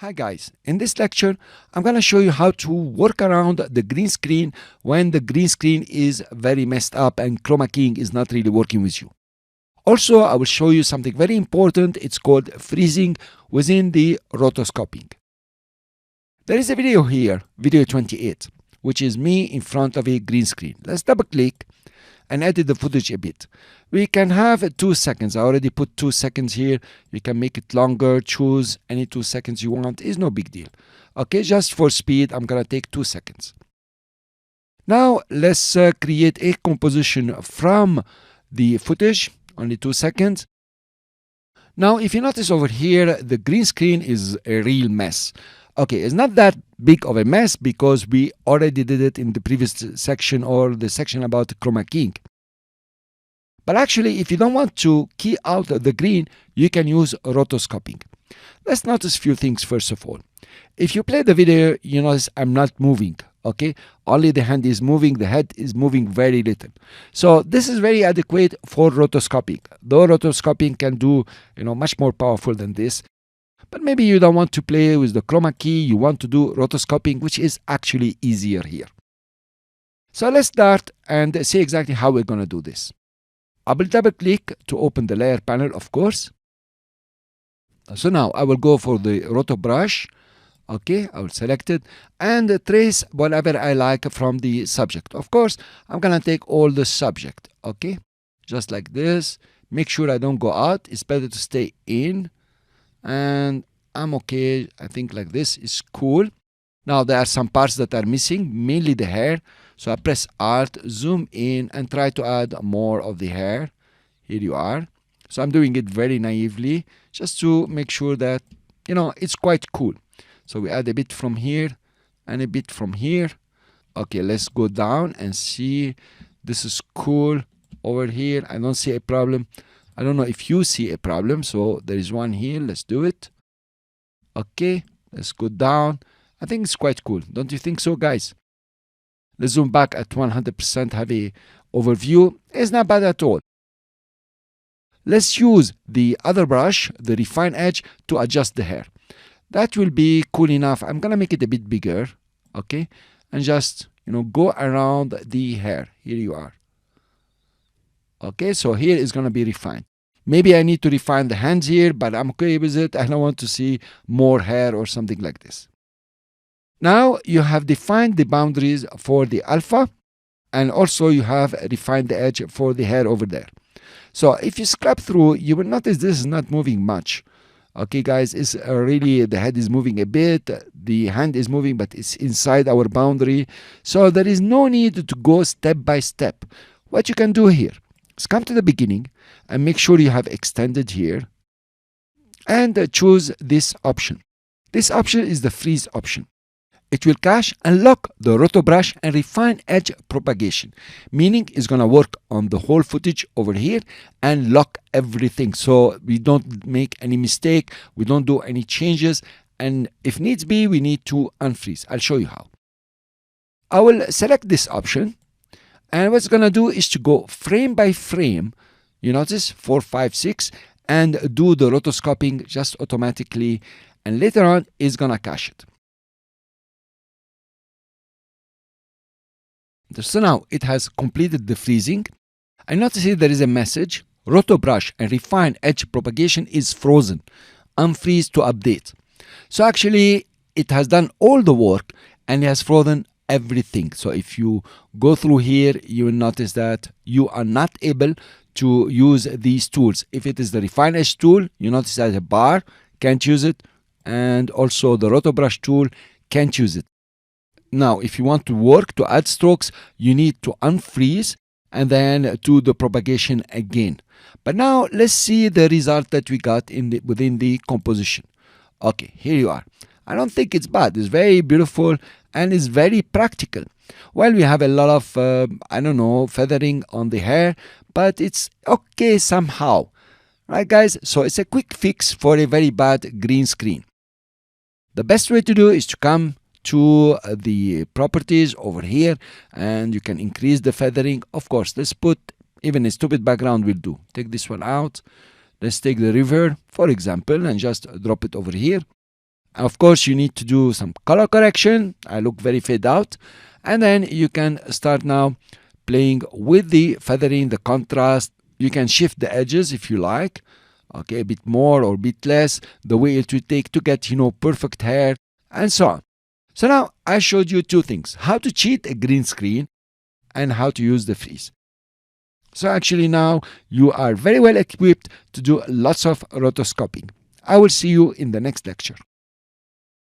Hi guys, in this lecture I'm going to show you how to work around the green screen when the green screen is very messed up and Chromakeying is not really working with you. Also, I will show you something very important. It's called freezing within the rotoscoping. There is a video here, video 28, which is me in front of a green screen. Let's double click and edit the footage a bit. We can have 2 seconds. I already put 2 seconds here. You can make it longer, choose any 2 seconds you want. It's no big deal. Okay, just for speed, I'm gonna take 2 seconds. Now let's create a composition from the footage, only 2 seconds. Now if you notice over here, the green screen is a real mess. Okay, it's not that big of a mess because we already did it in the previous section or the section about Chromakeying. But actually, if you don't want to key out the green, you can use rotoscoping. Let's notice a few things first of all. If you play the video, you notice I'm not moving, okay? Only the hand is moving, the head is moving very little. So this is very adequate for rotoscoping. Though rotoscoping can do, much more powerful than this. But maybe you don't want to play with the chroma key, you want to do rotoscoping, which is actually easier here. So let's start and see exactly how we're going to do this. I will double click to open the layer panel, of course. So now I will go for the roto brush. Okay, I will select it and trace whatever I like from the subject. Of course, I'm going to take all the subject. Okay, just like this. Make sure I don't go out. It's better to stay in. And I'm okay. I think like this is cool. Now there are some parts that are missing, mainly the hair. So I press Alt, zoom in and try to add more of the hair. Here you are. So I'm doing it very naively just to make sure that, it's quite cool. So we add a bit from here and a bit from here. Okay, let's go down and see. This is cool over here. I don't see a problem. I don't know if you see a problem. So there is one here. Let's do it. Okay, let's go down. I think it's quite cool. Don't you think so, guys? Let's zoom back at 100%, have a overview. It's not bad at all. Let's use the other brush, the refine edge, to adjust the hair. That will be cool enough. I'm going to make it a bit bigger. Okay, and just, go around the hair. Here you are. Okay, so here is going to be refined. Maybe I need to refine the hands here, but I'm okay with it. I don't want to see more hair or something like this. Now you have defined the boundaries for the alpha, and also you have refined the edge for the hair over there. So if you scrub through, you will notice this is not moving much. Okay, guys, it's really, the head is moving a bit, the hand is moving, but it's inside our boundary. So there is no need to go step by step. What you can do here is come to the beginning and make sure you have extended here and choose this option. This option is the freeze option. It will cache and lock the roto brush and refine edge propagation, meaning it's going to work on the whole footage over here and lock everything. So we don't make any mistake, we don't do any changes, and if needs be, we need to unfreeze. I'll show you how. I will select this option, and what's going to do is to go frame by frame. You notice 4, 5, 6, and do the rotoscoping just automatically, and later on it's going to cache it. So now it has completed the freezing. I notice here there is a message. Roto brush and refine edge propagation is frozen. Unfreeze to update. So actually it has done all the work and it has frozen everything. So if you go through here, you will notice that you are not able to use these tools. If it is the refine edge tool, you notice that a bar, can't use it. And also the roto brush tool, can't use it. Now, if you want to work to add strokes, you need to unfreeze and then do the propagation again. But now let's see the result that we got within the composition. Okay, here you are. I don't think it's bad. It's very beautiful and it's very practical. Well, we have a lot of, feathering on the hair, but it's okay somehow. Right, guys? So it's a quick fix for a very bad green screen. The best way to do is to come to the properties over here and you can increase the feathering. Of course, let's put even a stupid background will do. Take this one out. Let's take the river, for example, and just drop it over here. Of course, you need to do some color correction. I look very fade out. And then you can start now playing with the feathering, the contrast. You can shift the edges if you like. Okay, a bit more or a bit less. The way it will take to get, perfect hair and so on. So now I showed you two things: how to cheat a green screen and how to use the freeze. So actually now you are very well equipped to do lots of rotoscoping. I will see you in the next lecture.